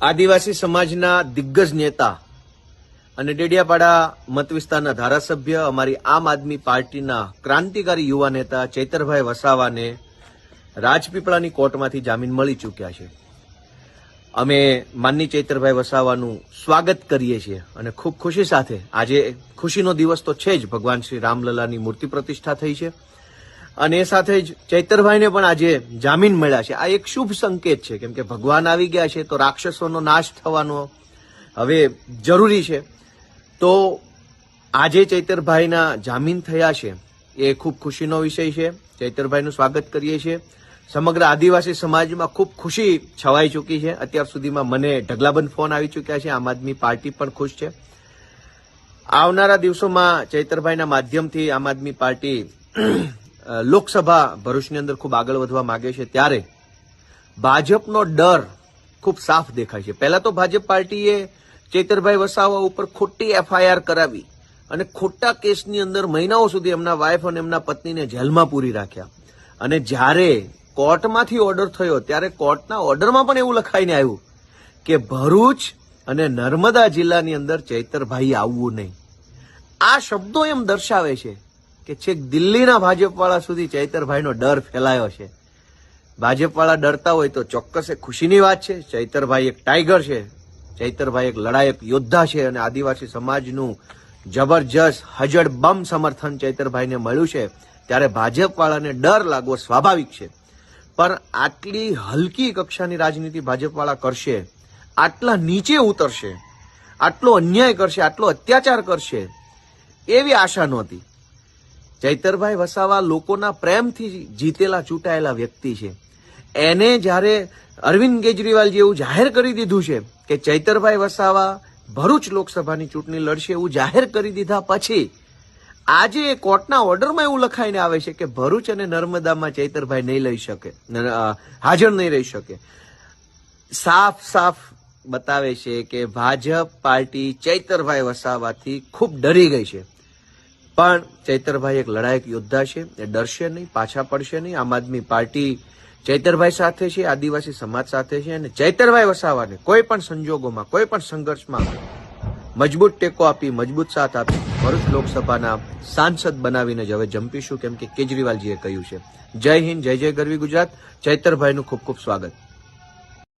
આદિવાસી સમાજના દિગ્ગજ નેતા અને ડેડિયાપાડા મત વિસ્તારના ધારાસભ્ય અમારી આમ આદમી પાર્ટીના ક્રાંતિકારી યુવા નેતા ચૈતરભાઈ વસાવાને રાજપીપળાની કોર્ટમાંથી જામીન મળી ચૂક્યા છે। અમે માનની ચૈતરભાઈ વસાવાનું સ્વાગત કરીએ છીએ અને ખૂબ ખુશી સાથે આજે ખુશીનો દિવસ તો છે જ, ભગવાન શ્રી રામલલાની મૂર્તિ પ્રતિષ્ઠા થઈ છે અને એ સાથે જ ચૈતરભાઈને પણ આજે જામીન મળ્યા છે। આ એક શુભ સંકેત છે, કેમ કે ભગવાન આવી ગયા છે તો રાક્ષસોનો નાશ થવાનો હવે જરૂરી છે। તો આજે ચૈતરભાઈના જામીન થયા છે એ ખૂબ ખુશીનો વિષય છે। ચૈતરભાઈનું સ્વાગત કરીએ છીએ। સમગ્ર આદિવાસી સમાજમાં ખૂબ ખુશી છવાઈ ચૂકી છે। અત્યાર સુધીમાં મને ઢગલાબંધ ફોન આવી ચૂક્યા છે। આમ આદમી પાર્ટી પણ ખુશ છે। આવનારા દિવસોમાં ચૈતરભાઈના માધ્યમથી આમ આદમી પાર્ટી લોકસભા ભરૂચની અંદર ખૂબ આગળ વધવા માંગે છે, ત્યારે ભાજપનો ડર ખૂબ સાફ દેખાય છે। પહેલા તો ભાજપ પાર્ટીએ ચૈતરભાઈ વસાવા ઉપર ખોટી એફઆઈઆર કરાવી અને ખોટા કેસની અંદર મહિનાઓ સુધી એમના વાઇફ અને એમના પત્નીને જેલમાં પૂરી રાખ્યા અને જ્યારે કોર્ટમાંથી ઓર્ડર થયો ત્યારે કોર્ટના ઓર્ડરમાં પણ એવું લખાઈને આવ્યું કે ભરૂચ અને નર્મદા જિલ્લાની અંદર ચૈતરભાઈ આવવું નહીં। આ શબ્દો એમ દર્શાવે છે કે છેક દિલ્હીના ભાજપવાળા સુધી ચૈતરભાઈનો ડર ફેલાયો છે। ભાજપવાળા ડરતા હોય તો ચોક્કસ એ ખુશીની વાત છે। ચૈતરભાઈ એક ટાઈગર છે, ચૈતરભાઈ એક લડાયક યોદ્ધા છે અને આદિવાસી સમાજનું જબરજસ્ત હજડબમ સમર્થન ચૈતરભાઈને મળ્યું છે, ત્યારે ભાજપવાળાને ડર લાગવો સ્વાભાવિક છે। પણ આટલી હલકી કક્ષાની રાજનીતિ ભાજપવાળા કરશે, આટલા નીચે ઉતરશે, આટલો અન્યાય કરશે, આટલો અત્યાચાર કરશે એવી આશા નહોતી। ચૈતરભાઈ વસાવા લોકોના પ્રેમથી જીતેલા ચૂંટાયેલા વ્યક્તિ છે। એને જ્યારે અરવિંદ કેજરીવાલ જેવું જાહેર કરી દીધું છે કે ચૈતરભાઈ વસાવા ભરૂચ લોકસભાની ચૂંટણી લડશે એવું જાહેર કરી દીધા પછી આજે કોર્ટના ઓર્ડરમાં એવું લખાઈને આવે છે કે ભરૂચ અને નર્મદામાં ચૈતરભાઈ નહીં લઈ શકે, હાજર નહીં રહી શકે। સાફ સાફ બતાવે છે કે ભાજપ પાર્ટી ચૈતરભાઈ વસાવાથી ખૂબ ડરી ગઈ છે। પણ ચૈતરભાઈ એક લડાયક યોદ્ધા છે, એ ડરશે નહીં, પાછા પડશે નહીં। આમ આદમી પાર્ટી ચૈતરભાઈ સાથે છે, આદિવાસી સમાજ સાથે છે અને ચૈતરભાઈ વસાવાને કોઈ પણ સંજોગોમાં, કોઈ પણ સંઘર્ષમાં મજબૂત ટેકો આપી, મજબૂત સાથ આપી ભરૂચ લોકસભાના સાંસદ બનાવીને જ હવે જંપીશું, કેમ કે કેજરીવાલજીએ કહ્યું છે। જય હિન્દ, જય જય ગરવી ગુજરાત। ચૈતરભાઈનું ખૂબ ખૂબ સ્વાગત।